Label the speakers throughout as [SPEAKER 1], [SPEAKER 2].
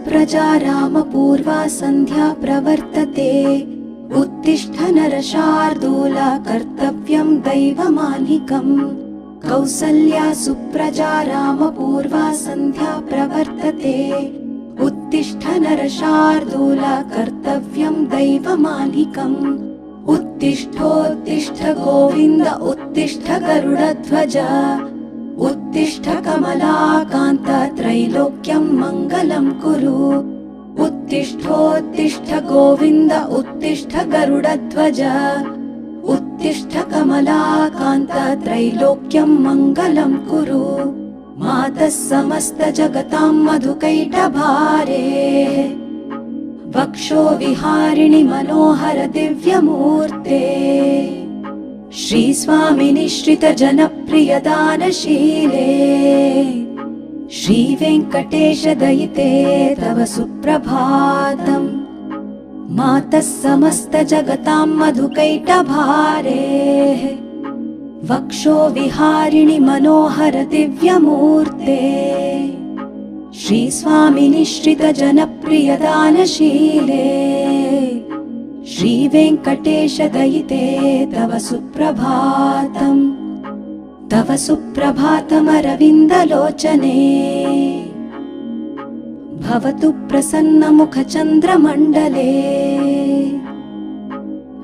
[SPEAKER 1] सुप्रजा रामपूर्वा सन्ध्या प्रवर्तते। उत्तिष्ठ नरशार्दूला कर्तव्यं दैवमान्निकम्। कौसल्या सुप्रजा रामपूर्वा सन्ध्या प्रवर्तते। उत्तिष्ठ नरशार्दूला कर्तव्यं दैवमान्निकम्। उत्तिष्ठोत्तिष्ठ गोविन्द उत्तिष्ठ गरुडध्वज। उत्तिष्ठ कमलाकान्त त्रैलोक्यं मङ्गलं कुरु। उत्तिष्ठोत्तिष्ठ गोविन्द उत्तिष्ठ गरुडध्वज। उत्तिष्ठ कमलाकान्त त्रैलोक्यं मङ्गलं कुरु। मातः समस्त जगतां मधुकैटभारे। वक्षो विहारिणि मनोहर दिव्यमूर्ते। श्रीस्वामिनि श्रित जनप्रिय दानशीले। श्रीवेङ्कटेश दयिते तव सुप्रभातम्। मातः समस्त जगतां मधुकैटभारे। वक्षो विहारिणि मनोहर दिव्यमूर्ते। श्रीस्वामिनि श्रित जनप्रिय दानशीले। श्रीवेङ्कटेश दयिते तव सुप्रभातम्। तव सुप्रभातमरविन्दलोचने। भवतु प्रसन्नमुखचन्द्रमण्डले।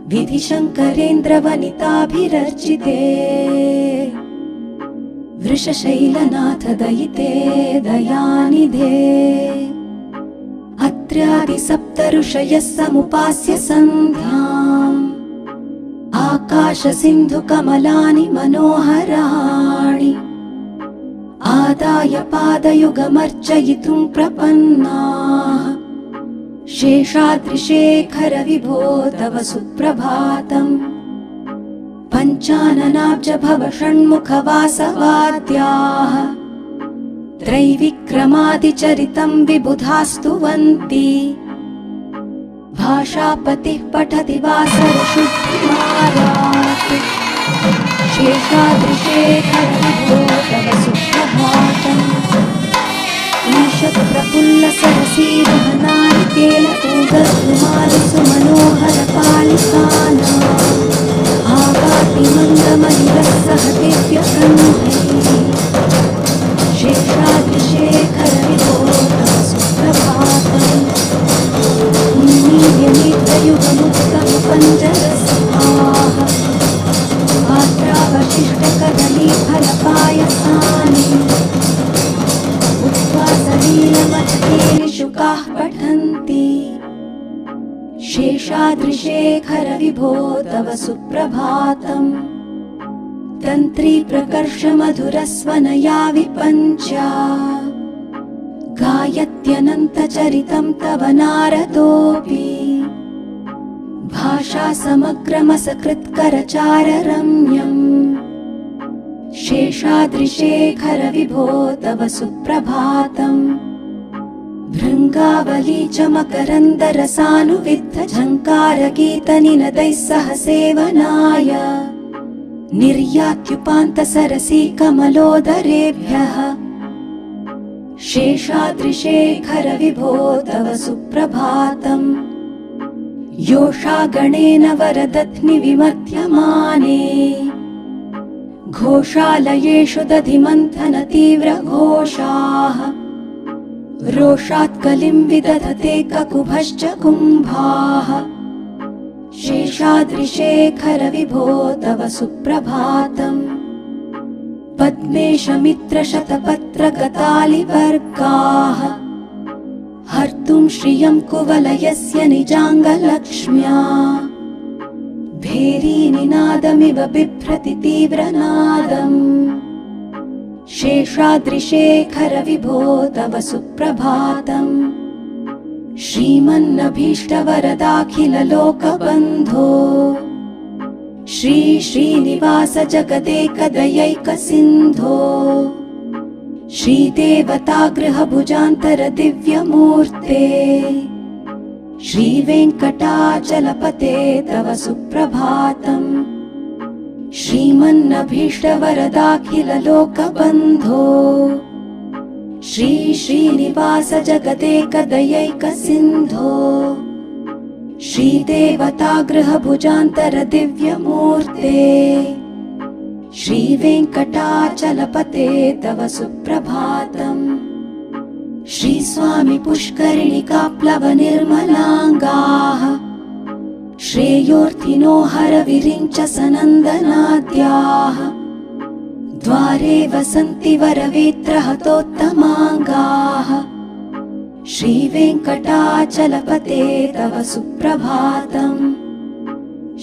[SPEAKER 1] विधिशङ्करेन्द्रवनिताभिरर्चिते। वृषशैलनाथ दयिते दयानिधे। अत्र्यादिसप्त ऋषयः समुपास्य सन्ध्याम्। आकाशसिन्धुकमलानि मनोहराणि। आदाय पादयुगमर्चयितुं प्रपन्नाः। शेषाद्रिशेखर विभो तव सुप्रभातम्। पञ्चाननाब्ज भव षण्मुखवासवाद्याः। त्रैविक्रमादिचरितं विबुधास्तुवन्ति। भाषापतिः पठति वासरशुद्धिमारात्। शेषाद्रिशेखर विभो तव सुप्रभातम्। ईषत् प्रफुल्ल सरसीरुहनानि केलतूगद्रुमादि सुमनोहर पालिकानाम्। आगाति मन्दमयुरः दिव्यगन्धैः। शेषाद्रिशेखर विभो तव सुप्रभातम्। उन्मील्यनेत्रयुगमुक्तमुपञ्जरस्फाः। पात्रावशिष्टकदलीफलपायसानि। उद्वासलीलमथकेलि शुकाः पठन्ति। शेषाद्रिशेखर विभो तव सुप्रभातम्। तन्त्री प्रकर्ष मधुरस्वनया विपञ्च्या। गायत्यनन्तचरितं तव नारदोऽपि। भाषा समग्रमसकृत्करचाररम्यम्। शेषाद्रिशेखर विभो तव सुप्रभातम्। भृङ्गावली च मकरन्दरसानुविद्ध झङ्कारगीतनिनदैः सह सेवनाय। निर्यात्युपान्तसरसी कमलोदरेभ्यः। शेषाद्रिशेखर विभो तव सुप्रभातम्। योषा गणेन वरदध्नि विमध्यमाने। घोषालयेषु दधिमन्थन तीव्रघोषाः। रोषात् कलिं विदधते ककुभश्च कुम्भाः। शेषाद्रिशेखर विभो तव सुप्रभातम्। पद्मेशमित्रशतपत्रगतालिवर्गाः। हर्तुं श्रियं कुवलयस्य निजाङ्गलक्ष्म्या। भेरीनिनादमिव बिभ्रति तीव्रनादम्। शेषाद्रिशेखर विभो तव सुप्रभातम्। श्रीमन्नभीष्टवरदाखिललोकबन्धो। श्री श्रीनिवास जगदेकदयैकसिन्धो। श्रीदेवतागृहभुजान्तर दिव्यमूर्ते। श्रीवेङ्कटाचलपते तव सुप्रभातम्। श्रीमन्नभीष्टवरदाखिललोकबन्धो। श्री श्रीनिवास जगदेकदयैक सिन्धो श्रीदेवतागृह भुजान्तर दिव्यमूर्ते श्रीवेङ्कटाचलपते तव सुप्रभातम्। श्रीस्वामी पुष्करिणिकाप्लव निर्मलाङ्गाः श्रेयोर्थिनो हरविरिञ्च सनन्दनाद्याः द्वारे वसन्ति वरवेत्रहतोत्तमाङ्गाः श्रीवेङ्कटाचलपते तव सुप्रभातम्।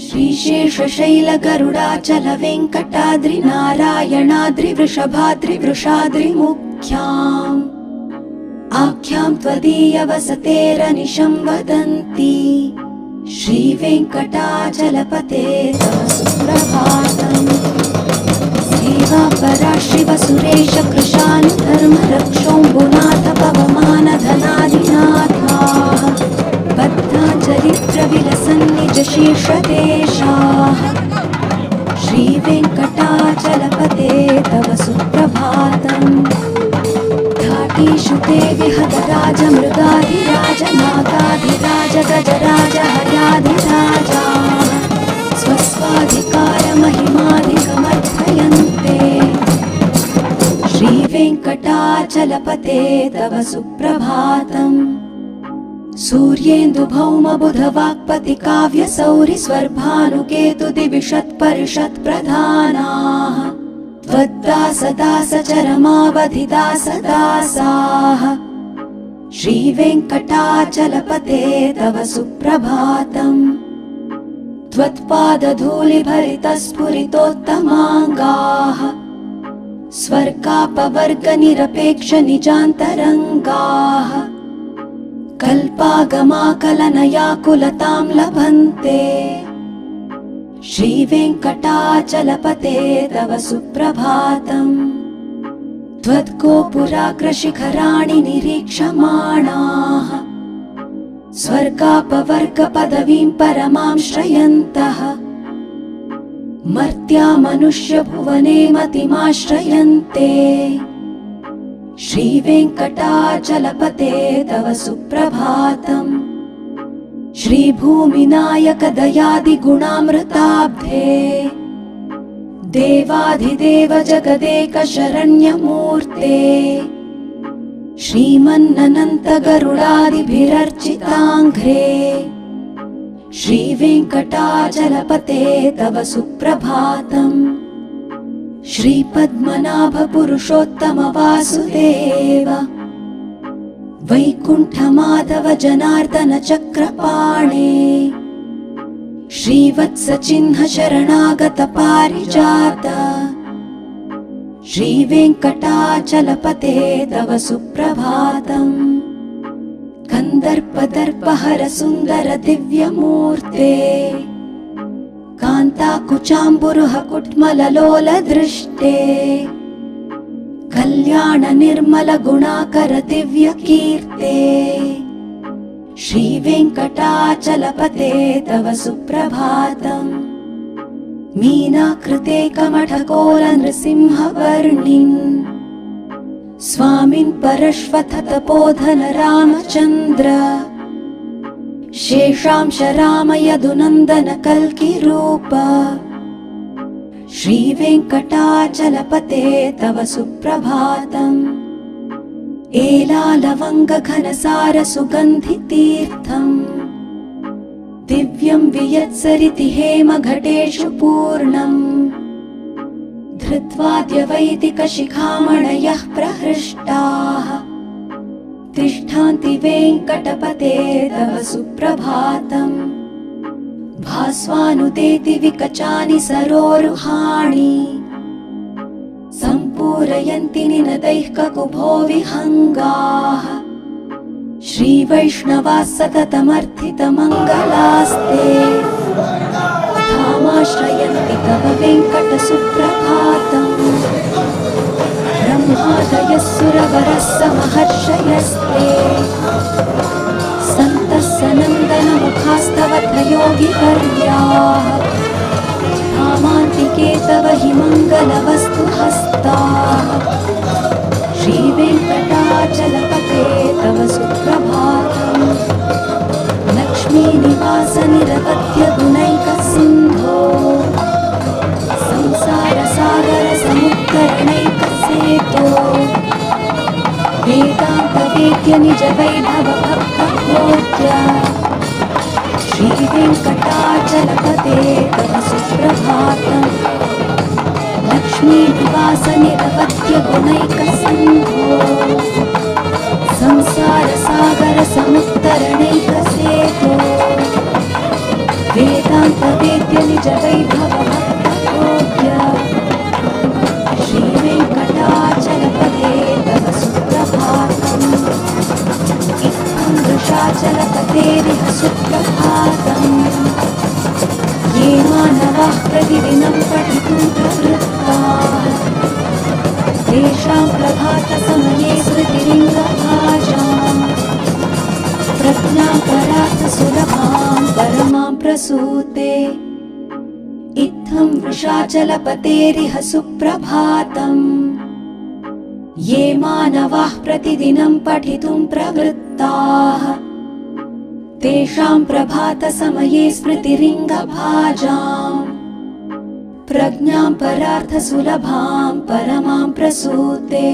[SPEAKER 1] श्रीशेषशैलगरुडाचल वेङ्कटाद्रिनारायणाद्रिवृषभाद्रिवृषाद्रिमुख्याम् आख्यां त्वदीयवसतेरनिशं वदन्ति श्रीवेङ्कटाचलपते तव सुप्रभातम्। सेवापरा शिवसुरेश कृशानुधर्मरक्षोऽम्बुनाथ पवमानधनादिनाथाः बद्धाचरित्रविलसन्निजशीर्षदेशाः श्रीवेङ्कटाचलपते तव सुप्रभातम्। घाटीषु ते विहतराज मृगाधिराज नागाधिराज गजराज हयाधिराजाः स्वस्वाधिकारमहिमाधिकमर्थयन्ते श्रीवेङ्कटाचलपते तव सुप्रभातम्। सूर्येन्दुभौमबुधवाक्पति काव्यसौरिस्वर्भानुकेतुदिविषत्परिषत्प्रधानाः त्वद्दासदासचरमावधिदासदासाः श्रीवेङ्कटाचलपते तव सुप्रभातम्। त्वत्पादधूलिभरितस्फुरितोत्तमाङ्गाः स्वर्गापवर्गनिरपेक्षनिजान्तरङ्गाः कल्पागमाकलनयाकुलतां लभन्ते श्रीवेङ्कटाचलपते तव सुप्रभातम्। त्वद्गोपुराग्रशिखराणि निरीक्षमाणाः स्वर्गापवर्गपदवीं परमां श्रयन्तः मर्त्या मनुष्यभुवने मतिमाश्रयन्ते श्रीवेङ्कटाचलपते तव सुप्रभातम्। श्रीभूमिनायक दयादिगुणामृताब्धे देवाधिदेव जगदेक शरण्यमूर्ते श्रीमन्ननन्त गरुडादिभिरर्चिताङ्घ्रे श्रीवेङ्कटाचलपते तव सुप्रभातम्। श्रीपद्मनाभ पुरुषोत्तम वासुदेव वैकुण्ठमाधव जनार्दन चक्रपाणे श्रीवत्सचिह्न शरणागत पारिजात श्रीवेङ्कटाचलपते तव सुप्रभातम्। कन्दर्पदर्पहर सुन्दर दिव्यमूर्ते कान्ताकुचाम्बुरुह कुट्मललोल दृष्टे कल्याण निर्मल गुणाकर दिव्य कीर्ते श्रीवेङ्कटाचलपते तव सुप्रभातम्। मीनाकृते कमठकोल नृसिंहवर्णिन् स्वामिन् परश्वथ तपोधन रामचन्द्र शेषांश राम यदुनन्दन कल्किरूप श्रीवेङ्कटाचलपते तव सुप्रभातम्। एलालवङ्ग घनसार सुगन्धितीर्थम् दिव्यं वियत्सरिति हेमघटेषु पूर्णम् धृत्वाद्यवैदिक शिखामणयः प्रहृष्टाः तिष्ठान्ति वेङ्कटपते तव सुप्रभातम्। भास्वानुदेति विकचानि सरोरुहाणि सम्पूरयन्ति निनदैः ककुभो विहङ्गाः श्रीवैष्णवाः सततमर्थितमङ्गलास्ते धामाश्रयन्ति तव वेङ्कट सुप्रभातम्। ब्रह्मादयः सुरवरः समहर्षयस्ते सन्तः सनन्दनमुखास्तव त्रयोगिवर्याः धामान्तिके तव हि मङ्गलवस्तुहस्ताः श्रीवेङ्कटा निरवध्यगुणैकसिन्धो संसारसागरसमुद्धरणैकसेतो वेदान्तवेद्य निजवैभवभक्तभोज्य श्रीवेङ्कटाचलपते तव सुप्रभातम् लक्ष्मीनिवास निरवध्यगुणैकसिन्धो संसारसागरसमुद्धरणैकसेतो वेदान्तवेद्य निजवैभवभक्तभोज्य श्रीवेङ्कटाचलपते तव सुप्रभातम् इत्थं वृषाचलपतेरिह सुप्रभातम् ये मानवाः प्रतिदिनं पठितुं प्रवृत्ताः तेषां प्रभातसमये स्मृतिलिङ्गभाजाम् प्रज्ञां परार्थसुलभां परमां प्रसूते इत्थं वृषाचलपतेरिह सुप्रभातम् ये मानवाः प्रतिदिनं पठितुं प्रवृत्ताः तेषां प्रभातसमये स्मृतिलिङ्गभाजाम् प्रज्ञां परार्थसुलभां परमां प्रसूते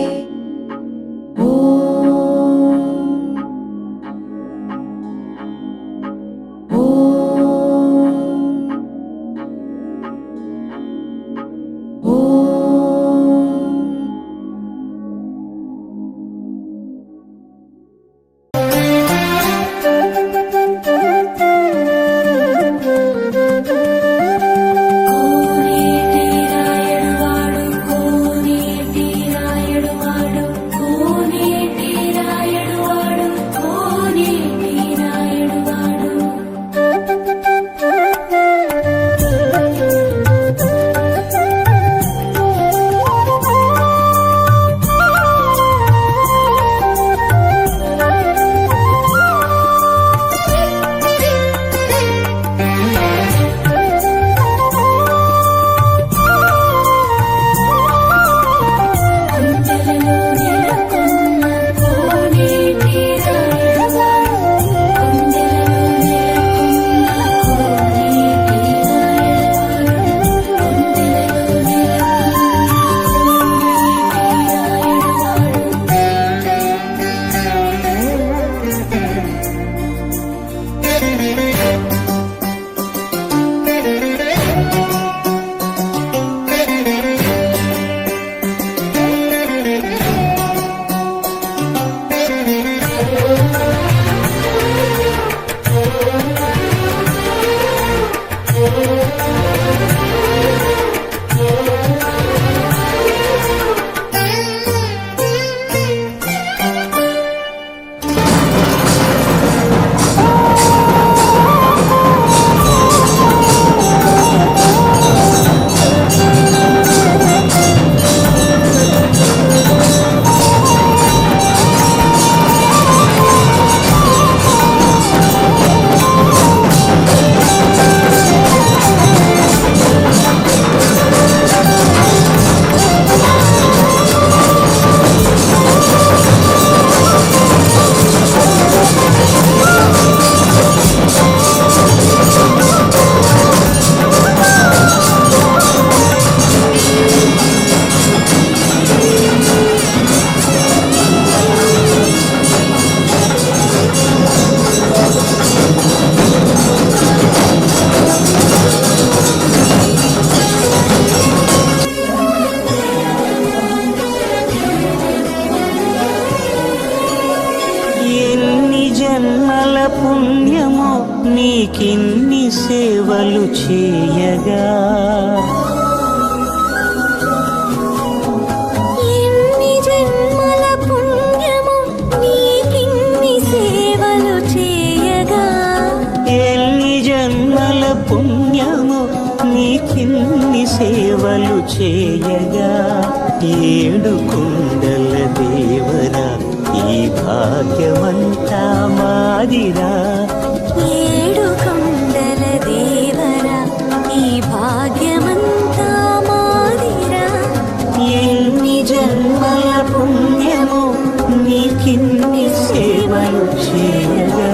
[SPEAKER 2] నీకిన్ని సేవలు చేయగా
[SPEAKER 3] ఎన్ని జన్మల పుణ్యము నీకిన్ని సేవలు చేయగా
[SPEAKER 2] ఎన్ని జన్మల పుణ్యము నీకిన్ని సేవలు చేయగా ఏడు కుండల దేవరా ఈ భాగ్యమంతా మాదిరా
[SPEAKER 3] ఏడు కొండల దేవరా ఈ భాగ్యమంతా మాదిరా
[SPEAKER 2] ఎన్ని జన్మల పుణ్యము నీకిన్ని సేవలు చేయగా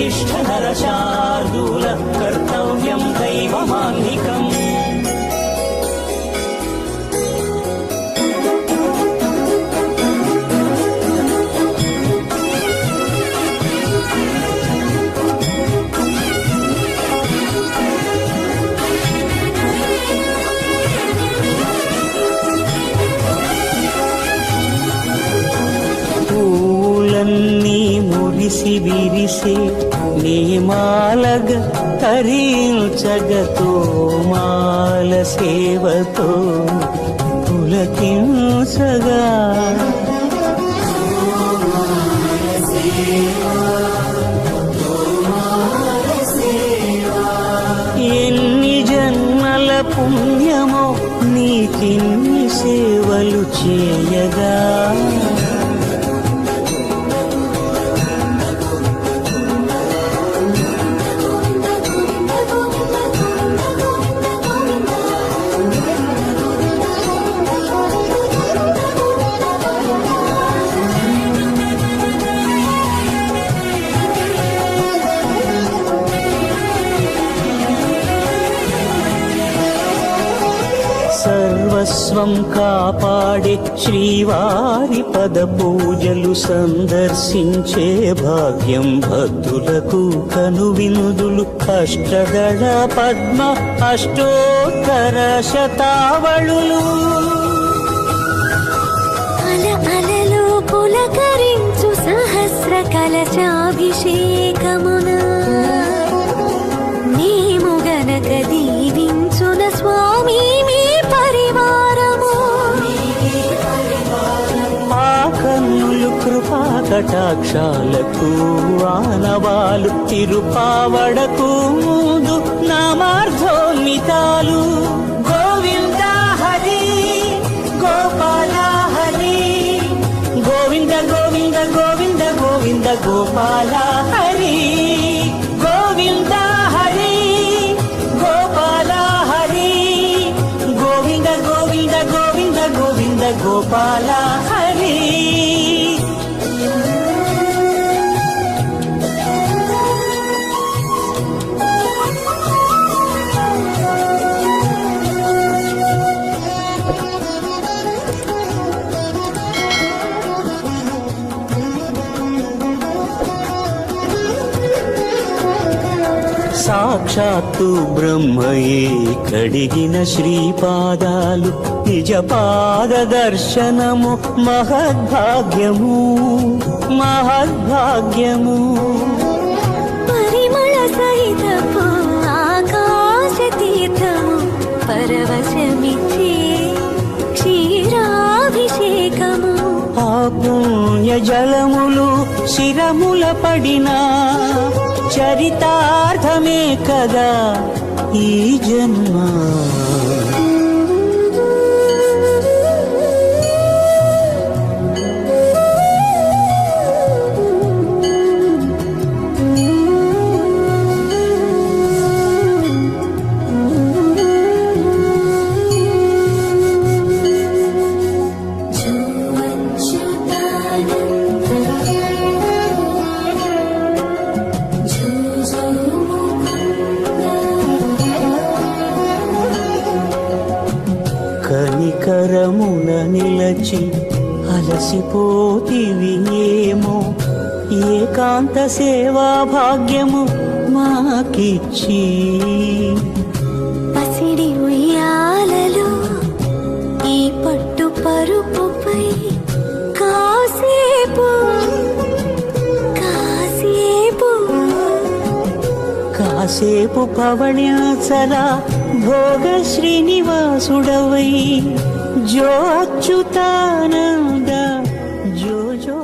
[SPEAKER 2] వరిష్ఠ నరశార్దూల కర్తవ్యం దైవమాన్నికం. పూలన్నీ మురిసి విరిసే నీమాలగ తరించగతో మాల సేవతో పులకించగా ఎన్ని జన్మల పుణ్యమో నీకిన్ని సేవలు చేయగా. సర్వస్వం కాపాడే శ్రీవారి పద పూజలు సందర్శించే భాగ్యం భక్తులకు కనువినుదులు. అష్టదళ పద్మ అష్టోత్తర శతావళులు
[SPEAKER 3] అలలు పులకరించు సహస్ర కలశాభిషేకమున నీము గనక దీవించున స్వామి మీ పరివారము.
[SPEAKER 2] ఆ కన్నులు కృపా కటాక్షాలకు ఆనవాలు తిరుపావడకు ముందు నామార్థోన్మితాలు. గోవింద హరి గోపాల హరి గోవింద గోవింద గోవింద గోవింద గోపాల హరి గోవింద హరి గోపాల హరి గోవింద గోవింద గోవింద గోవింద గోపాల హరి. సాక్షాత్తు బ్రహ్మయే కడిగిన శ్రీపాదాలు నిజ పాద దర్శనము మహద్భాగ్యము మహద్భాగ్యము.
[SPEAKER 3] పరిమళ సహితపు ఆకాశ తీర్థము పరవశమిచ్చే క్షీరాభిషేకము.
[SPEAKER 2] ఆ పుణ్య జలములు శిరముల పడినా చరితార్థమే కదా ఈ జన్మ. కనికరమున నిలచి అలసిపోతివి ఏమో ఏకాంత సేవా భాగ్యము మాకిచ్చి.
[SPEAKER 3] పసిడి ఉయ్యాలలో ఈ పట్టు పరుపుపై కాసేపు కాసేపు
[SPEAKER 2] కాసేపు పవణ్యాచలా భోగ శ్రీనివాసుడవై జో అచ్యుతానంద జో జో.